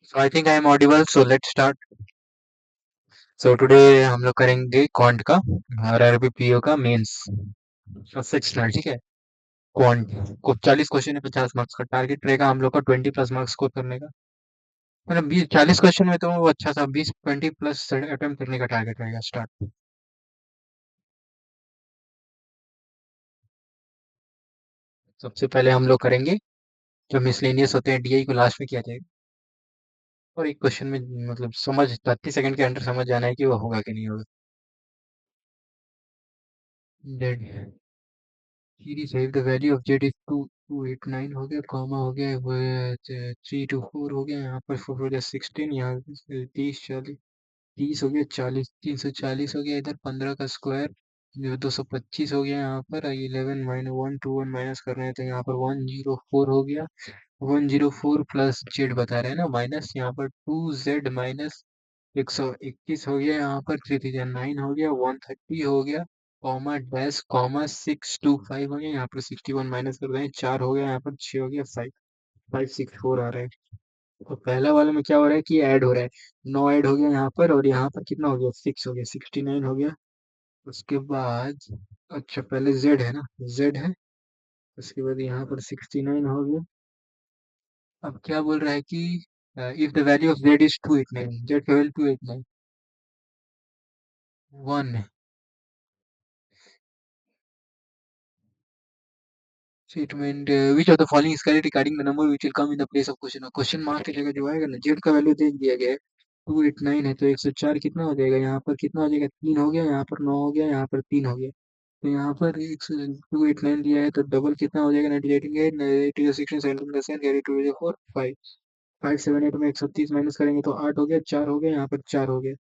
So I think I am audible. So let's start. So today हम लोग करेंगे quant का और आरबीपीओ का मेंस सेक्शनल, ठीक है। क्वांट को 40 क्वेश्चन है, 50 मार्क्स का टारगेट रहेगा हम लोग का, 20 प्लस मार्क्स स्कोर करने का। मतलब 20 40 क्वेश्चन में तो वो अच्छा सा 20 प्लस अटेम्प्ट करने का टारगेट रहेगा। स्टार्ट। सबसे पहले हम लोग करेंगे जो मिसलेनियस होते हैं, डीआई को लास्ट में किया जाएगा। और एक क्वेश्चन में मतलब समझ 30 सेकंड के अंदर समझ जाना है कि वो होगा कि नहीं होगा। डेड सीरीज है। The value of Z is 289 हो गया, कॉमा हो गया, 3 to 4 हो गया, यहाँ पर 4 हो गया 16, यहाँ पे 30 40 30 हो गया 40, 340 हो गया, इधर 15 का स्क्वायर 225 हो गया, यहाँ पर 11 माइनस 1 माइनस कर रहे हैं तो यहाँ पर 104 हो गया। 104 प्लस जेड बता रहे हैं ना, माइनस यहाँ पर 2z माइनस 121 हो गया, यहाँ पर 339 हो गया, 130 हो गया, कॉमा डैश कॉमा 625 हो गया, यहाँ पर 61 माइनस कर रहे हैं, 4 हो गया, यहाँ पर 6 हो गया, 5 5 6 4 आ रहा है। तो पहला वाले में क्या हो रहा है कि ऐड हो रहा है, 9 ऐड हो गया यहाँ पर, और यहाँ पर कितना हो गया, 6 हो गया, 69 हो गया। उसके बाद अच्छा पहले जेड है ना, जेड है। उसके बाद यहाँ पर 69 हो गया। अब क्या बोल रहा है कि if the value of Z is 289, Z का वैल्यू 289 1 है। Statement which of the following is correct regarding the number which will come in the place of question. Question mark की जगह जो आएगा ना, जेड का वैल्यू दे दिया गया है 289 है, तो 104 कितना हो जाएगा, यहाँ पर कितना हो जाएगा, 3 हो गया, यहाँ पर 9 हो गया, यहाँ पर 3 हो गया। तो यहाँ पर 289 दिया है तो डबल कितना हो जाएगा, 98 16 17 कैरी 2 4 5 578 में 130 माइनस करेंगे तो 8 हो गया, 4 हो गया, यहाँ पर 4 हो गया।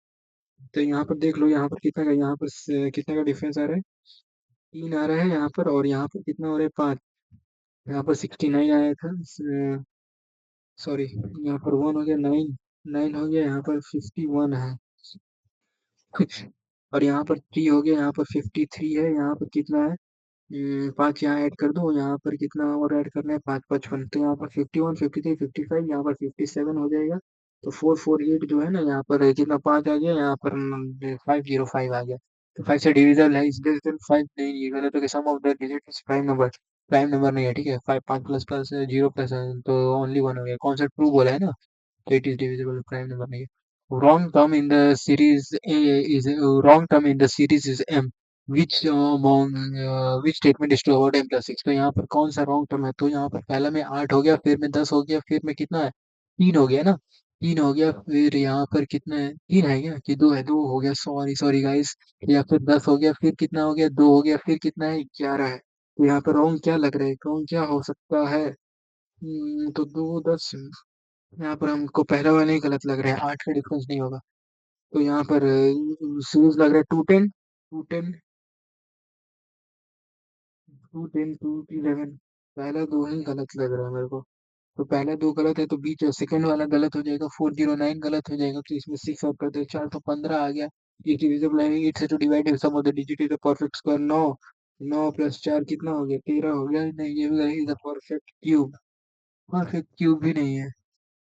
तो यहाँ पर देख लो, यहाँ पर कितना का, यहाँ पर कितना का डिफरेंस आ रहा है, 3 आ रहा है यहाँ पर, और यहाँ पर कितना हो रहा है, 5। यहाँ पर 69 आया था, सॉरी यहाँ पर 1 हो गया, 9 9 हो गया, यहाँ पर 51 है। और यहाँ पर 3 हो गया, यहाँ पर 53 है, यहाँ पर कितना है, 5 यहाँ ऐड कर दो, यहाँ पर कितना और ऐड करना है, 5 55, तो यहाँ पर 51 53 55, यहाँ पर 57 हो जाएगा। तो 448 जो है ना, यहाँ पर कितना 5 आ गया, यहाँ पर 505 आ गया। तो 5 से डिविजल है, इस वजह से 5 नहीं, ये गलत हो गया। Sum of the digit is prime number, prime number नहीं है, ठीक है। 5 5 प्लस प्लस 0 प्लस तो ओनली 1 हो गया, कौन सा ट्रू बोला है ना, so it is divisible prime number नहीं है। Wrong term in the series A is wrong term in the series is M. Which statement is true about M plus 6? तो यहाँ पर कौन सा रॉन्ग टर्म है, तो यहाँ पर पहला में 8 हो गया, फिर में 10 हो गया, फिर में कितना है, 3 हो गया ना, 3 हो गया, फिर यहाँ पर कितना है, 3 है क्या कि 2 है, 2 हो गया, सॉरी सॉरी गाइस। या फिर 10 हो गया, फिर कितना हो गया, 2 हो गया, फिर कितना है, 11 है। तो यहाँ पर रॉन्ग क्या लग रहा है, रॉन्ग क्या हो सकता है, तो 2 10, यहाँ पर हमको पहला वाला ही गलत लग रहा है, 8 का डिफरेंस नहीं होगा। तो यहाँ पर सीरीज लग रहा है 210 211। पहला दो ही गलत लग रहा है मेरे को। तो पहला दो गलत है तो बीच सेकंड वाला गलत हो जाएगा, 409 गलत हो जाएगा, तो इसमें 6 और कर दो, 415 आ गया। ये डिविजिबल है, 8 से तो divide sum of the digit is a perfect square. 9 9 plus 4 कितना हो गया, 13 हो गया, नहीं ये भी is a perfect cube, perfect cube भी नहीं है।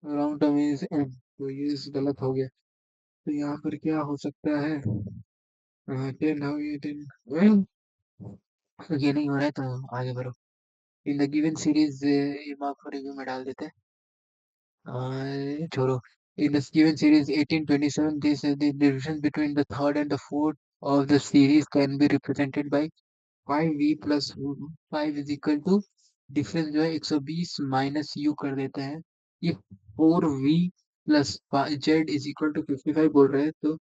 राउंड टर्म इज एम, तो ये गलत हो गया। तो यहाँ पर क्या हो सकता है, 10 हो गया, 10 ये नहीं हो रहा है तो आगे बढ़ो। इन द गिवन सीरीज ये मार्क फॉर रिव्यू में डाल देते हैं, छोड़ो। In the given series 1827, this the difference between the third and the fourth of the series can be represented by 5v plus 5 is equal to, difference जो है 120 minus you कर देते हैं। ये 4v plus z is equal to 55 बोल रहे हैं, तो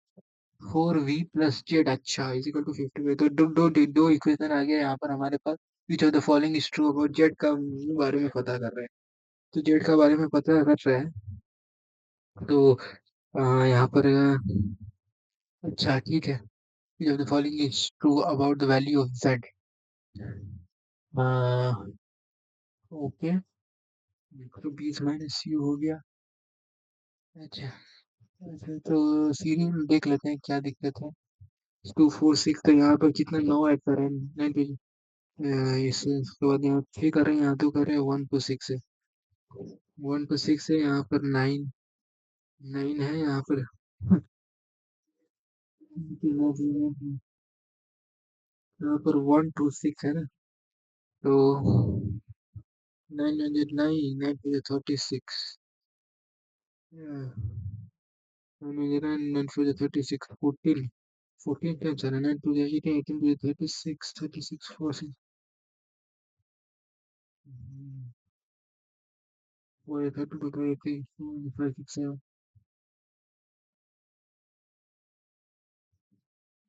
4v प्लस जेड अच्छा इज इक्वल टू 55, तो दो इक्वेशन आ गया यहाँ पर हमारे पास। Which of the following is true about z का बारे में पता कर रहे हैं, तो जेड का बारे में पता कर रहे हैं। तो यहाँ पर अच्छा ठीक है, विच of the following is true about the value of Z. Okay, तो 20 माइनस यू हो गया। अच्छा अच्छा, तो सीरियल देख लेते हैं क्या दिक्कत है। 2 4 6, तो यहाँ पर कितना 9 ऐड कर रहे हैं, 9 इसके बाद यहाँ 3 कर रहे हैं, यहाँ 2 कर रहे हैं, 1 2 6 है, 1 2 6 है, यहाँ पर 9 9 है यहाँ पर। यहाँ पर 126 है ना, तो 909, 9 to the 36, 9 to the 36, 14, 14 times है, 9 to the 18, 18 to the 36, 36, 14, 32 to 23, 5, 6, 7,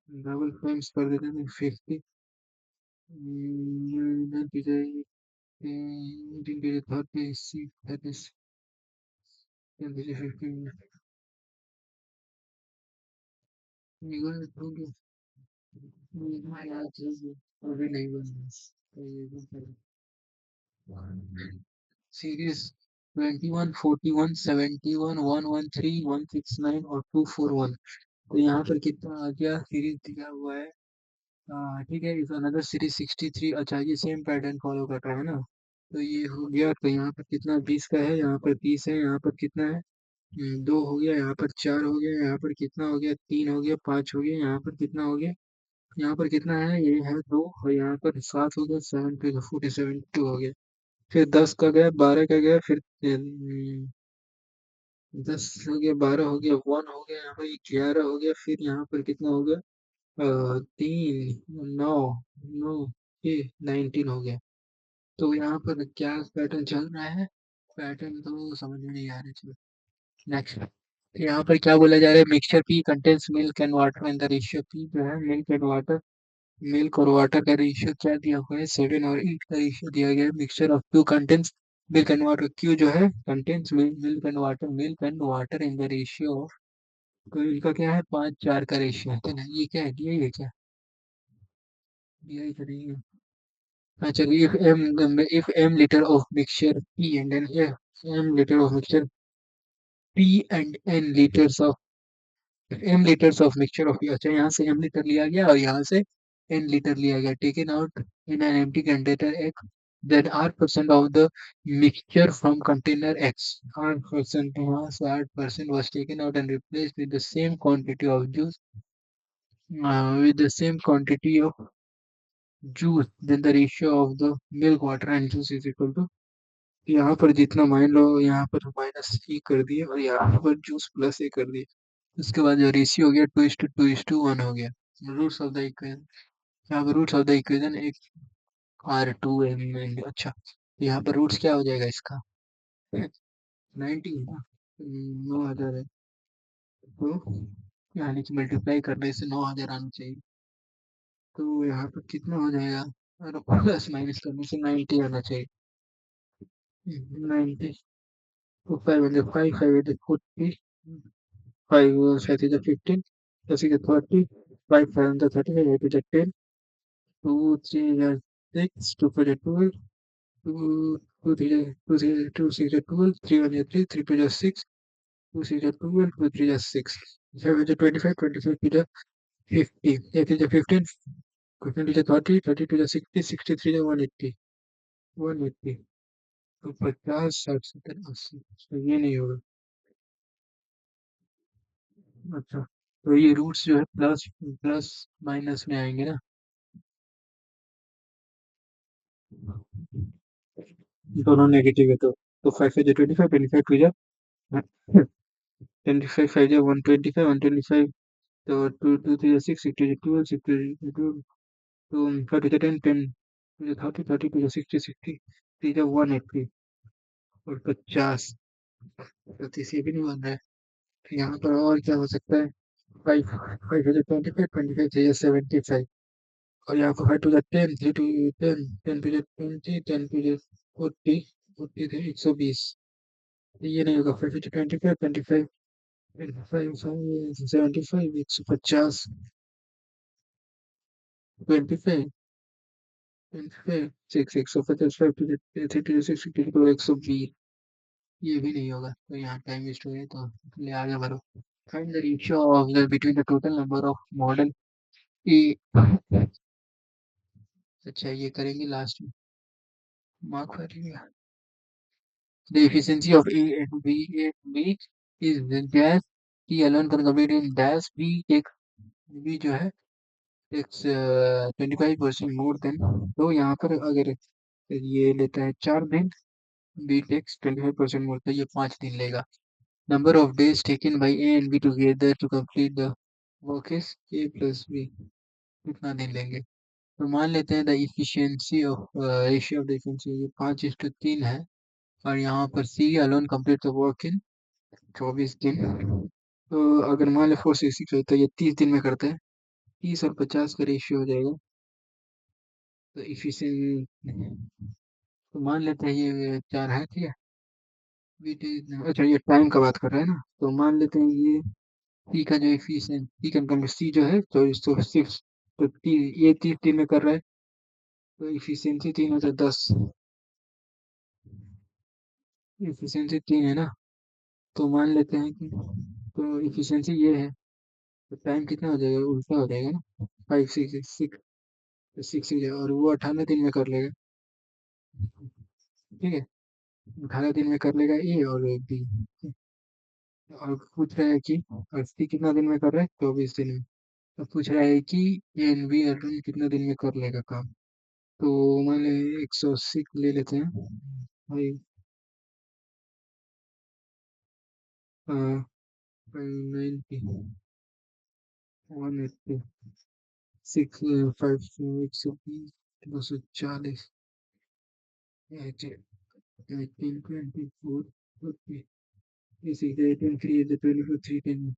double times कर देते हैं 50, 9 to the 18 to the 36, 36, 10 to the 15, निकाल हो गया। अभी नहीं बन रहा। सीरीज 21, 41, 71, 113, 169 और 241। तो यहाँ पर कितना आ गया, सीरीज दिया हुआ है। ठीक है, इस अनदर सीरीज 63। अच्छा, ये सेम पैटर्न फॉलो कर रहा है ना, तो ये हो गया। तो यहाँ पर कितना 20 का है, यहाँ पर 30 है, यहाँ पर कितना है, 2 हो गया, यहाँ पर 4 हो गया, यहाँ पर कितना हो गया, 3 हो गया, 5 हो गया, यहाँ पर कितना हो गया, यहाँ पर कितना है, ये है 2, और यहाँ पर 7 हो गया, 7 to 47, 2 हो गया। फिर 10 का गया, 12 का गया, फिर 10 हो गया, 12 हो गया, 1 हो गया, यहाँ पर 11 हो गया, फिर यहाँ पर कितना हो गया, 3, 9, 9, 19 हो गया। तो यहाँ पर क्या पैटर्न चल रहा है, पैटर्न तो समझ में नहीं आ रहा। चलो नेक्स्ट। यहाँ पर क्या बोला जा रहा है, mixture P contains milk and water and the ratio P जो है मिल्क एंड वाटर, मिल्क और वाटर का रेशियो क्या दिया हुआ है, 7 और 8 का रेशियो दिया गया है। Mixture of two contains milk and water, Q जो है contains milk and water, milk and water in the ratio of, तो इनका क्या है, 5:4 का रेशियो है ना, ये क्या है, दिया है क्या, दिया ही तो नहीं है। हाँ चलिए, if m liter of mixture p and n, m liter of mixture p and n liters of, m liters of mixture of, अच्छा यहाँ से m लीटर लिया गया और यहाँ से n लीटर लिया गया, taken out in an empty container x, then r% of the mixture from container x, r% यहाँ से r% was taken out and replaced with the same quantity of juice, with the same quantity of juice, then the ratio of the milk, water and juice is equal to, यहाँ पर जितना मान लो, यहाँ पर minus ए कर दिए और यहाँ पर जूस प्लस ए कर दिए। उसके बाद जो रेशियो हो गया 2:2:1 हो गया। रूट्स ऑफ द इक्वेशन, यहाँ पर रूट्स ऑफ द इक्वेशन एक r2m, अच्छा यहाँ पर रूट्स क्या हो जाएगा इसका, 90 है ना, 9,000 है, तो यानी कि मल्टीप्लाई करने से 9,000 आना चाहिए। तो यहाँ पर कितना हो जाएगा, और प्लस माइनस करने से 90 आना चाहिए। 90, तो 505, 540, 5 5 is the 15, 6 is the 30, 5 7 is the 30, 8 is the 10, 2 3 is the 6, 2 4 is the 12, 2 2 3 is 2 6 2 6 is the 12, 3 1 is the 3, 3 2 is the 6, 2 6 is the 12, 2 3 is the 6, 7 is the 25, 25 is the 50, 8 is the 15, 15 is the 30, 30 to the 60, 63 is the 180, 180, तो 50, 60, 70, 80, तो ये नहीं होगा। अच्छा, तो ये roots जो है प्लस प्लस माइनस में आएंगे ना, दोनों नेगेटिव है, तो 5 5 25, 25 टू जा 25, 5 जा 125, 125, तो 2 2 3 जा 6, 6 2 जा 12, 6 2 जा 12, तो 5 2 जा 10, 10 2 जा 30, 30 2 जा 60, 60 3 जा 180 और 50, 35 ये भी नहीं बन रहा है। तो यहाँ पर और क्या हो सकता है, 5 5 जा 25, 25 3 जा 75, और यहाँ पर 5 2 जा 10, 3 2 10, 10 2 जा 20, 10 2 जा 40, 40 थे 120, ये नहीं होगा, 5 25, 25, 25, 75, 150, 25, 25, 6, 150, 5, 30, 60, 120, ये भी नहीं होगा, तो यहाँ टाइम वेस्ट हो गया, तो ले आगे बढ़ो। Find the ratio of the between the total number of model A, अच्छा ये करेंगे लास्ट में, मार्क करेंगे the efficiency of A and B, इस डैश की alone can complete in dash B take B जो है टेक्स 25% मोर देन। तो यहाँ पर अगर ये लेता है 4 दिन, बी टेक्स 25% मोर, तो ये 5 दिन लेगा। Number of days taken by A and B together to complete the work is A plus B. कितना दिन लेंगे? तो मान लेते हैं the efficiency of ratio of the efficiency ये 5:3 है, और यहाँ पर C alone complete the work in 24 दिन। तो अगर मान लो 466 है तो ये 30 दिन में करते हैं। 30 और 50 का रेशियो हो जाएगा। तो इफिशियंट, तो मान लेते हैं ये 4 है, ठीक है। अच्छा, ये टाइम का बात कर रहे हैं ना, तो मान लेते हैं ये सी का जो एफिशिएंट सी का कंप्लीट सी जो है तो 6, तो ये 30 दिन में कर रहा है, तो इफिशियंसी 3 10, इफिशियंसी 3 है ना। तो मान लेते हैं कि तो इफिशियंसी ये है, तो टाइम कितना हो जाएगा, उल्टा हो जाएगा ना। 5 6 6 हो जाएगा, और वो 18 दिन में कर लेगा, ठीक है। 18 दिन में कर लेगा ए और बी। और पूछ रहा है कि और सी कितना दिन में कर रहा है, 24 दिन में। तो पूछ रहा है कि ए एंड बी अर्जुन कितना दिन में कर लेगा काम। तो मान ले 180 ले लेते हैं भाई। 90, 180, 6, 5, 120, 240, 18, 24, 40, 18, 3, 24, 3, 10,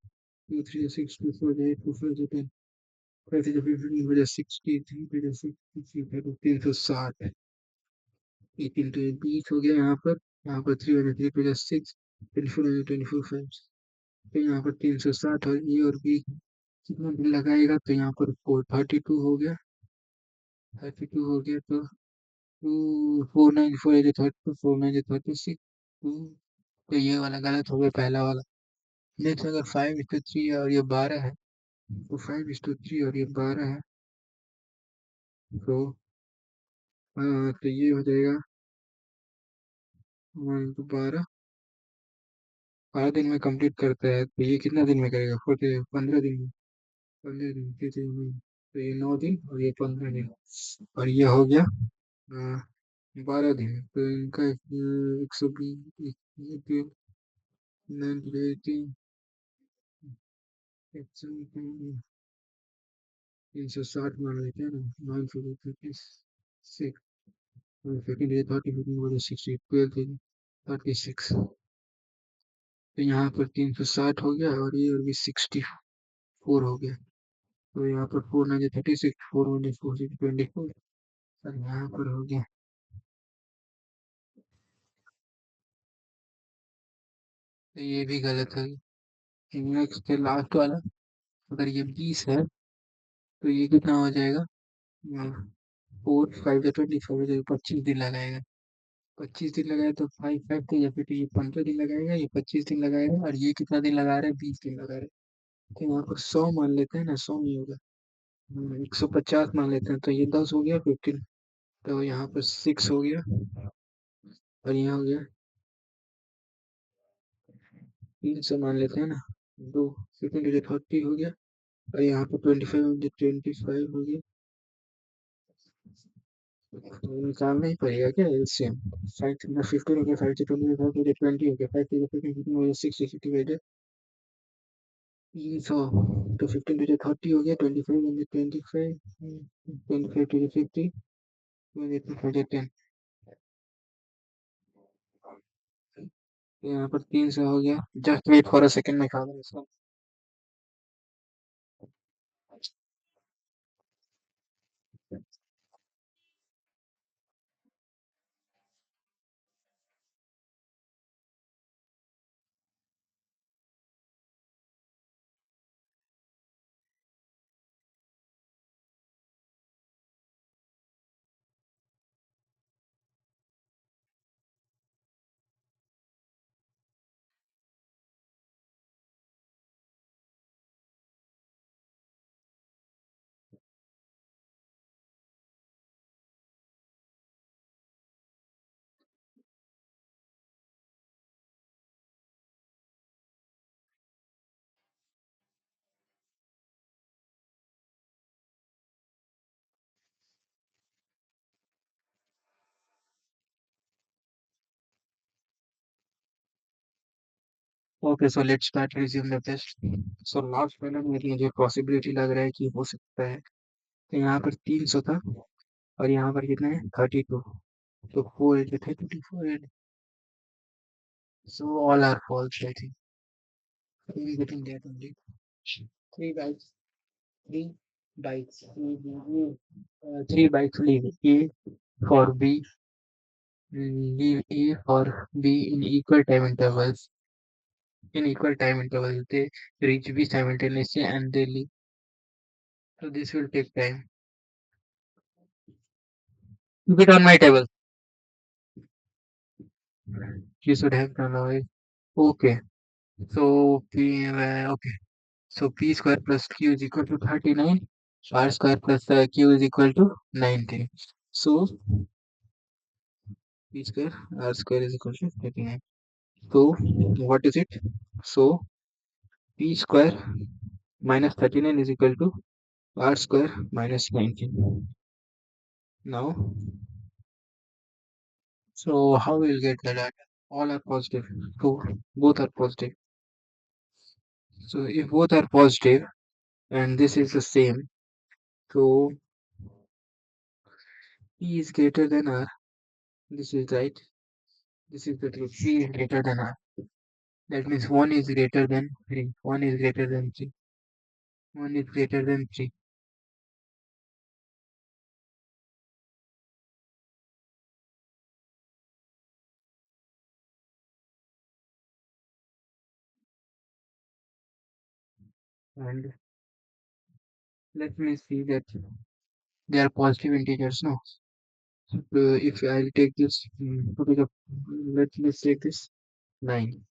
2, 3, 6, 2, 4, 8, 2, 4, 10, 5, 15, बजा 63, बजा 63, 360। 18 20 हो गया यहाँ पर। यहाँ पर 3 बजा 6, 24, 24, 5। तो यहाँ पर 360, और ए और बी कितना दिन लगाएगा, तो यहाँ पर 432 हो गया। 32 हो गया, तो 4 9 4 4 9 36। तो ये वाला गलत हो गया, पहला वाला। नेक्स्ट अगर 5:3 है और ये 12 है, तो 5:3 और ये 12 है, तो तो ये हो जाएगा 12, 12 दिन में कंप्लीट करता है, तो ये कितना दिन में करेगा, 15 दिन में। 15 दिन के तो ये 9 दिन और ये 15 दिन, और ये हो गया 12 दिन। तो इनका 120, 9 360 मान लेते हैं ना। 9 4 36, 30 12 36। तो यहाँ पर 360 हो गया, और ये और भी 64 हो गया। तो यहाँ पर 4 9 36, 4 1 4 6 24, और यहाँ पर हो गया। तो ये भी गलत है। नेक्स्ट है लास्ट वाला। अगर ये 20 है, तो ये कितना हो जाएगा, 4 5 25, 25 दिन लगाएगा। 25 दिन लगाए तो 5 5 थे, या फिर तो ये 15 दिन लगाएगा, ये 25 दिन लगाएगा, और ये कितना दिन लगा रहा है, 20 दिन लगा रहा है। तो यहाँ पर 100 मान लेते हैं ना, 100 नहीं होगा। 150 मान लेते हैं, तो ये 10 हो गया, 15। तो यहाँ पर 6 हो गया, और यहाँ हो गया 300 मान लेते हैं ना। 2 सेकेंड 30 हो गया, और यहाँ पर 25 हो गया। तो निकालना ही पड़ेगा क्या एलसीएम। 15 हो गया, 5 से 20 हो गया, 5 से 15 कितना हो गया, 6 सौ। तो 15 हो गया, 25 10। यहाँ पर 300 हो गया। Just wait for a second में खा इसका। Okay so let's start resume the test. सो लास्ट वाला में मुझे पॉसिबिलिटी लग रहा है कि हो सकता है। तो यहाँ पर 300 था और यहाँ पर कितना है 32। तो 4 into 34 and so all are false I think. We getting that only. Three bytes, three bytes. Three bytes leave A for B, leave A for B in equal time intervals. In equal time intervals, they reach B simultaneously and they leave. So this will take time. Keep it on my table. You should have done away. Okay. So okay. So P square plus Q is equal to 39. R square plus Q is equal to 19. So P square R square is equal to 39. So what is it? So P square minus 39 is equal to R square minus 19. Now, so how we'll get the data? All are positive. So both are positive. So if both are positive and this is the same, so P is greater than R. This is right. This is the truth. P is greater than R. That means 1 is greater than 3. 1 is greater than 3. 1 is greater than 3. And let me see that they are positive integers. No. If I'll take this, let me take this 9.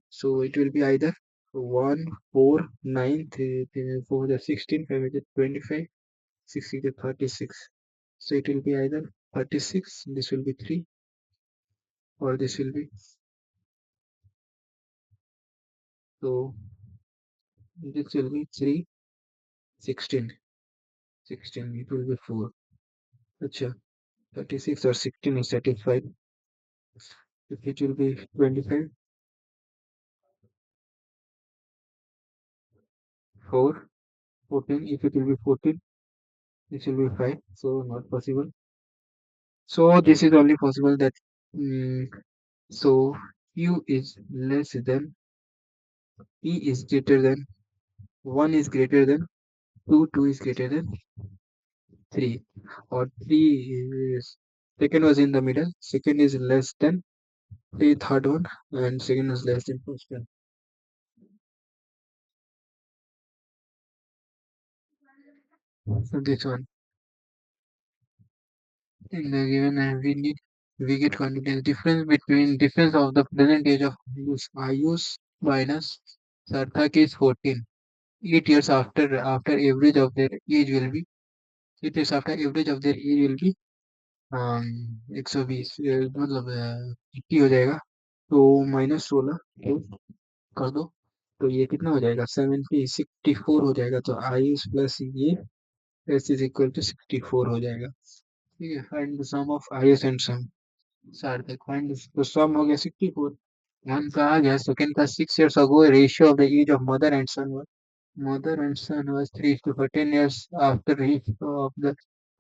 So it will be either 1, 4, 9, 4, the 16, 5, the 25, 6, the 36. So it will be either 36, this will be 3, or this will be, so this will be 3, 16, 16, it will be 4. Acha, 36 or 16 is satisfied. If it will be 25, 4, 14, if it will be 14, this will be 5, so not possible. So this is only possible that mm, so Q is less than P is greater than 1 is greater than 2, 2 is greater than 3, or 3 is second was in the middle, second is less than 3, third one, and second is less than first one. So this one in the given we get continuous difference between difference of the present age of Ayush minus Sarthak is 14. 8 years after average of their age will be 8 years after average of their age will be 120 मतलब 80 हो जाएगा तो -16 तो कर दो तो ये कितना हो जाएगा 64 हो जाएगा तो आयुष प्लस ये एस इज इक्वल टू 64 हो जाएगा ठीक है find the sum of Ayush and sum Sarthak find तो सम हो गया 64 वन का आ गया सेकंड का 6 years ago ratio of the age of mother and son mother and son was 3 to 14 years after each of the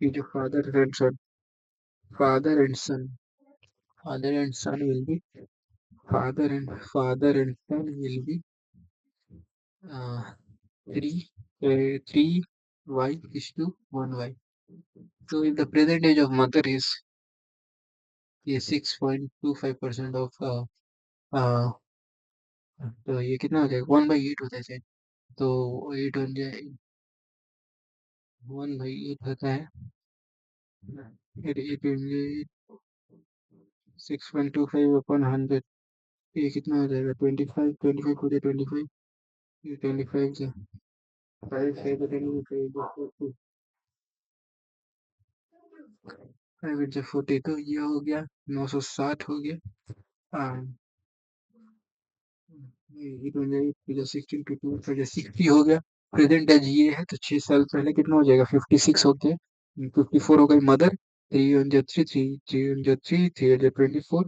age of father and son. Father and son. Father and son will be father and son will be uh, 3 y is to 1 y. So if the present age of mother is 6.25% of uh, तो ये कितना हो जाएगा 1/8 होता है शायद तो 8 बन जाए 1/8 होता है 6.25 upon 100 ये कितना हो जाएगा 25 25 को 25 ये 25 से 5 है तो 5 से 40 तो ये हो गया 960 हो गया हाँ ये बन जाएगा 16 to 2 फिर 60 हो गया प्रेजेंट एज ये है तो 6 साल पहले कितना हो जाएगा 56 हो गया 54 हो गई mother 3 on the 3 3 on the 3 3 on the 24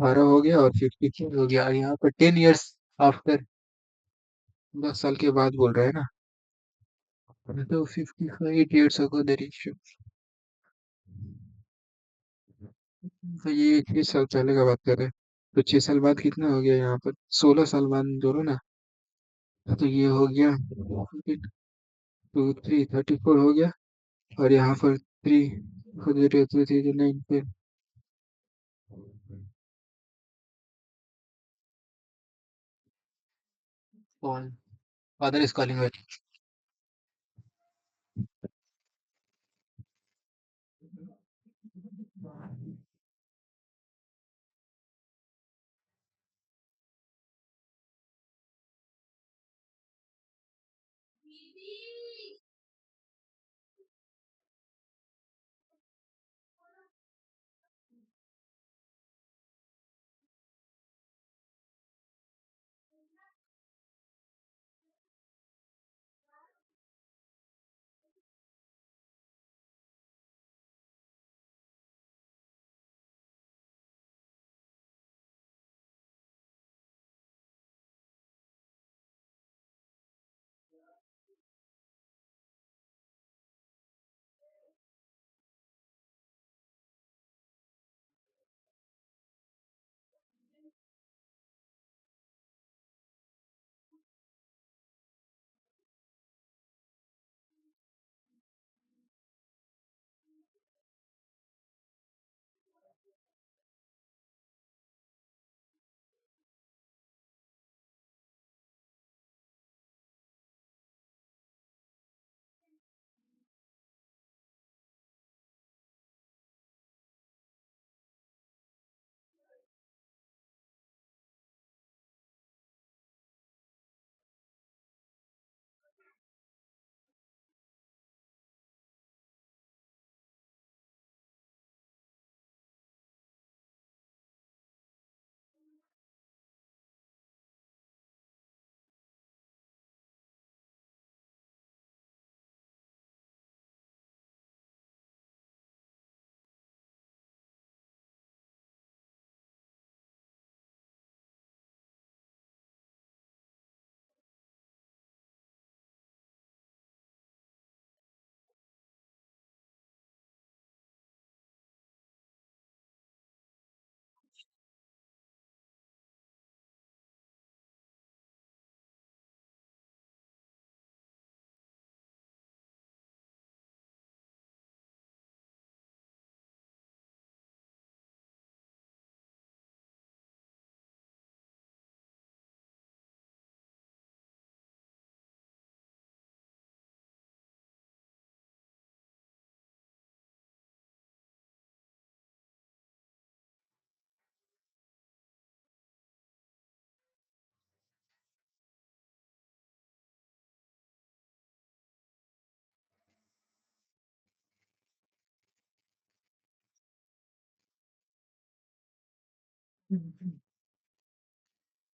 12 हो गया और 54 हो गया और यहाँ पर 10 years आफ्टर 10 साल के बाद बोल रहा है ना। तो 58 years ago the ratio। तो ये 6 साल पहले का बात कर रहे हैं। तो 6 साल बाद कितना हो गया यहाँ पर? 16 साल बाद जोड़ो ना। तो ये हो गया 2 3 34 हो गया। और यहाँ पर 3 4 0 2 3 9 फिर call father is calling back.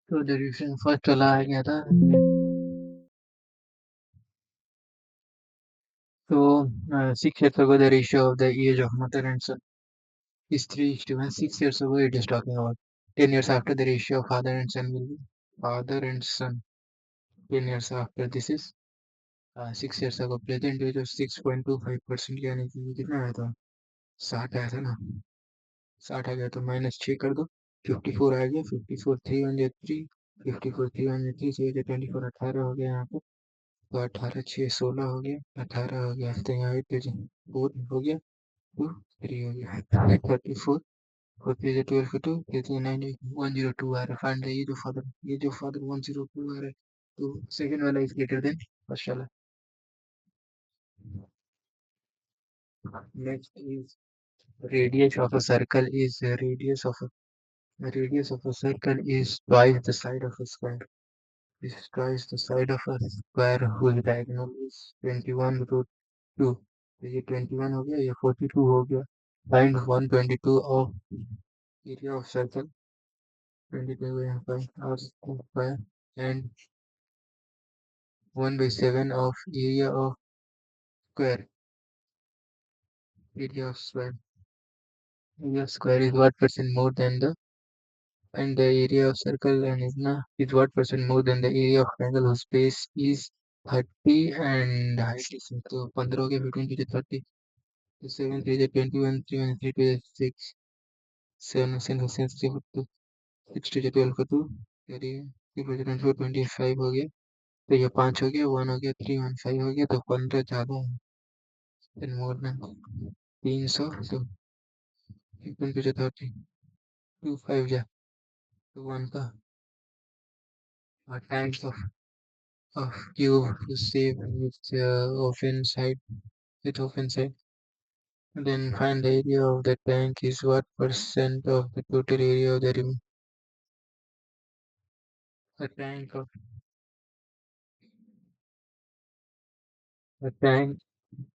तो डिवीजन फर्स्ट वाला आ गया था। So 6 years ago, the ratio of the age of mother and son is 3:1. 6 years ago, it is talking about. 10 years after, the ratio of father and son will be father and son. 10 years after, this is 6 years ago. Present age of 6.25%, यानी कि कितना आया था? 60 आया था ना। 60 आ गया तो -6 कर दो। 54 आ गया। 54 3 54 3 so ये 24 18 हो गया यहाँ पे। तो 18 6 16 हो गया। 18 हो गया तो यहाँ पे 4 हो गया। 2 3 हो गया। 34 4 3 से 12 का 2 ये तो 9 102 आ रहा है। फाइंड ये जो फादर 102 आ रहा है। तो सेकंड वाला इज ग्रेटर देन फर्स्ट वाला। Next is radius of a circle is twice the side of a square. This is twice the side of a square whose diagonal is 21 root 2। तो ये 21 हो गया, ये 42 हो गया। Find 122 of area of circle. 22 यहाँ पर और square and 1/7 of square area of square. Area of square is what percent more than the And the area of circle and is what percent more than the area of triangle whose base is 30 and height is तो 15 हो गया 15 to 30 तो 7 3 is 21 3 1 3 2 is 6 7 7 6 2 6 to 12 का 2 30 3 4 25 हो गया तो ये 5 हो गया 1 हो गया 3 1 5 हो गया तो 15 ज्यादा है then more than 300 तो 15 to 30 2 5 जा तो 1 का times of cube to save with open side with open side. Then find the area of the tank is what percent of the total area of the a tank of a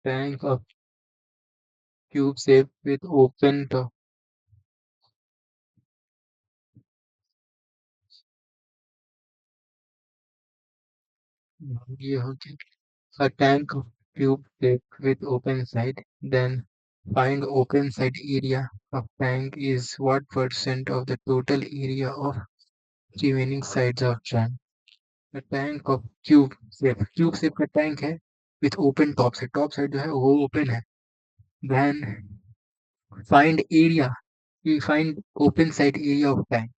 tank of cube shape with open top. ये हो गया a tank of cube shape with open side. Then find open side area of tank is what percent of the total area of remaining sides of tank. A tank of cube shape का tank है with open top side जो है वो open है then find area you find open side area of tank.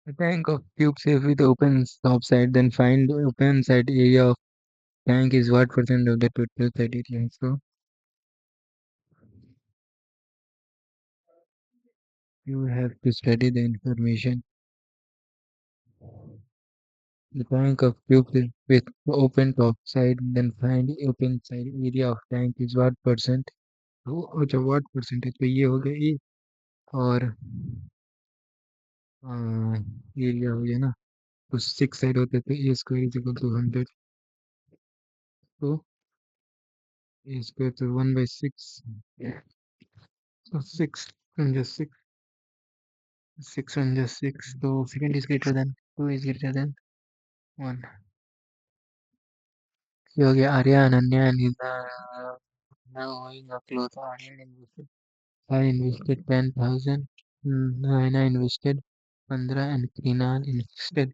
A tank of cube shape with open top side then find open side area of tank is what percent of the total side area. So you have to study the information. The tank of cube shape with open top side then find open side area of tank is what percent. तो अच्छा what percentage तो ये हो गया ये और area हो गया ना तो 6 साइड होते थे ए स्क्वायर इज इक्वल टू 100 तो ए स्क्वायर तो 1/6 so 6 and just 6 and just 6 so second is greater than 2 is greater than 1 ये हो गया Arya Ananya and Nina now owing a close I invested 10,000 Naina invested 15 and Krina invested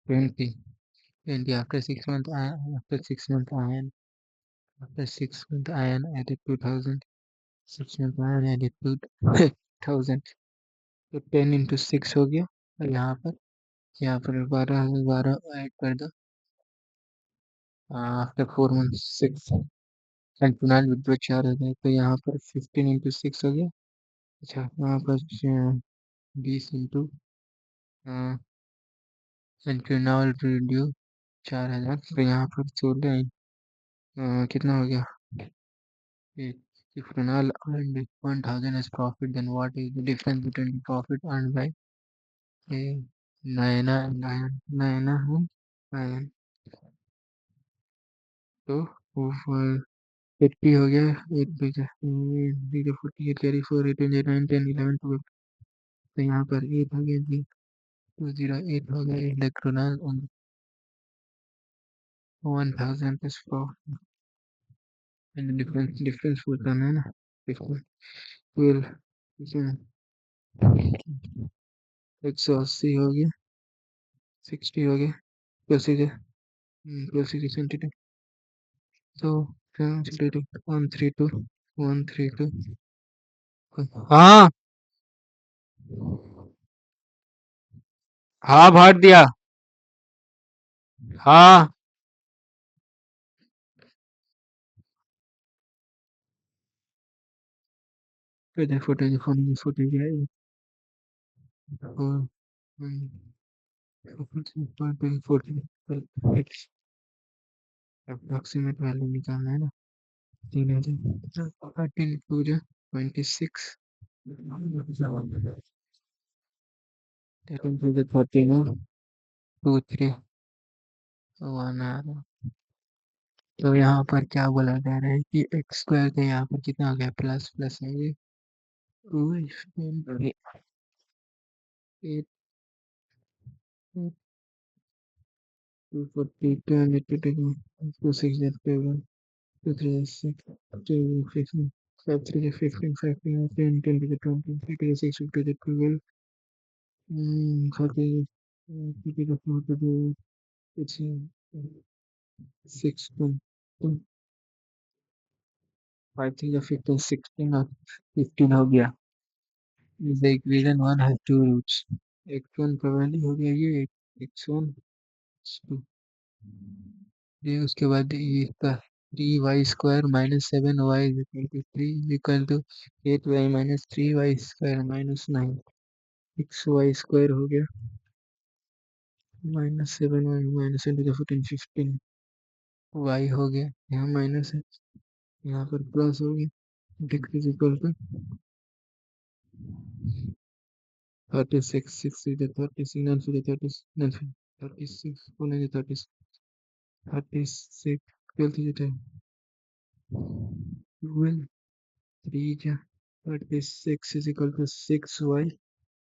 20 after 6 months after 6 months Ian added 2,000 6 months Ian added 2,000 तो 10 into 6 हो गया और यहाँ पर 12 add कर दो after 4 months 6 and Kunal withdraw 4,000 तो यहाँ पर 15 into 6 हो गया अच्छा यहाँ पर 20 into एंड कुणाल विड्रॉ 4,000 तो यहाँ पर 16 कितना हो गया? If if Ronald earned 1,000 as profit, then what is the difference between the profit earned by a Naina and तो वो 50 हो गया, 8 बचा, 48 कैरी 4 8 9 10 11 12, तो यहाँ पर 8 हो गया जी, 208 हो गया electoral on 1000 plus profit, and difference बताना है ना, 12 180 हो गया, 60 हो गया, प्रोसीजर प्रोसीजर 22, so 732 132 132, हाँ हाँ भर दिया, हाँ फुटेज फुटेज है, और अप्रोक्सीमेट वैल्यू निकालना है ना, 3000 13 टू 26 13 टू 13 2 3 1 आ रहा, तो यहाँ पर क्या बोला जा रहा है कि एक्स स्क्वायर का यहाँ पर कितना हो गया, प्लस प्लस है ये 8 240 206 2 3 6 2 15 5 3 15 5 10 10 to the 20 5 to the 6 to the 12 30 to the 4 to the 6 5 3 the 15 16 और 15 हो गया, the equation 1 has two roots, x1 का वैल्यू हो गया ये x1 2, ये उसके बाद ये इसका 3y² - 7y = 3 = 8y - 3y² - 9, xy² हो गया -7y - 10 to the 15 y हो गया, यहाँ माइनस है, यहाँ पर प्लस हो गया, x is equal to 36 6 to the 36 9 to the 36 36 4 to the 36 36 12 to the 10 12 3 ja 36 is equal to 6y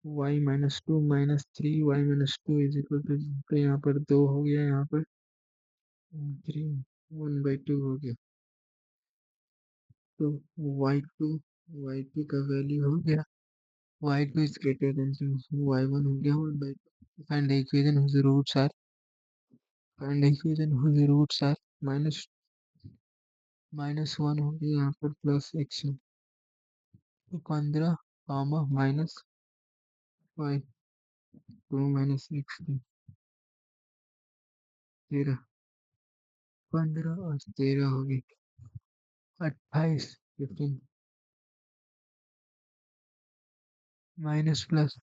y - 2 - 3y - 2 is equal to, तो यहाँ पर 2 हो गया, यहाँ पर 3 1/2 हो गया, तो y2 का वैल्यू हो गया y2 is greater than 2, y1 हो गया 1/2, find the equation whose roots are minus -1 हो गया, यहाँ पर प्लस x, तो 15 माइनस 5 2 - x 13 15 और 13 हो गई 28 15 माइनस प्लस,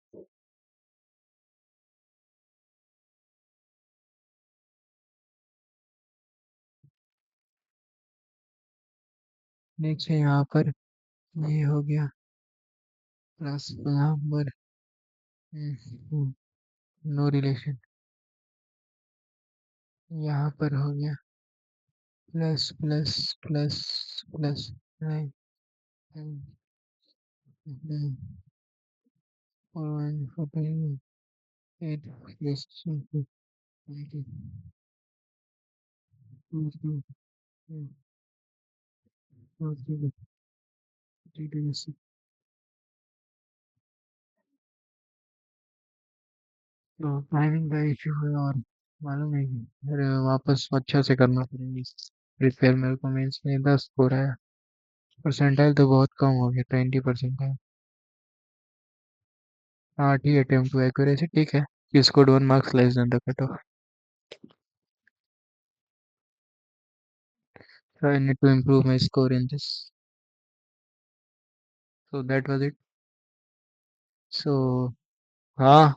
नेक्स्ट है यहाँ पर ये हो गया प्लस, यहाँ पर नो रिलेशन, यहाँ पर हो गया plus plus plus plus 9 8 plus 2 तो टाइमिंग का इश्यू है, और मालूम है कि फिर वापस अच्छा से करना पड़ेगा, रिपेयर मेरे को मेंस में 10 हो रहा है, परसेंटाइल तो बहुत कम हो गया 20% है, 8 ही अटेम्प्ट टू एक्यूरेसी, ठीक है, you scored 1 marks less than the cutoff, so I need to improve my score in this, so that was it, so हाँ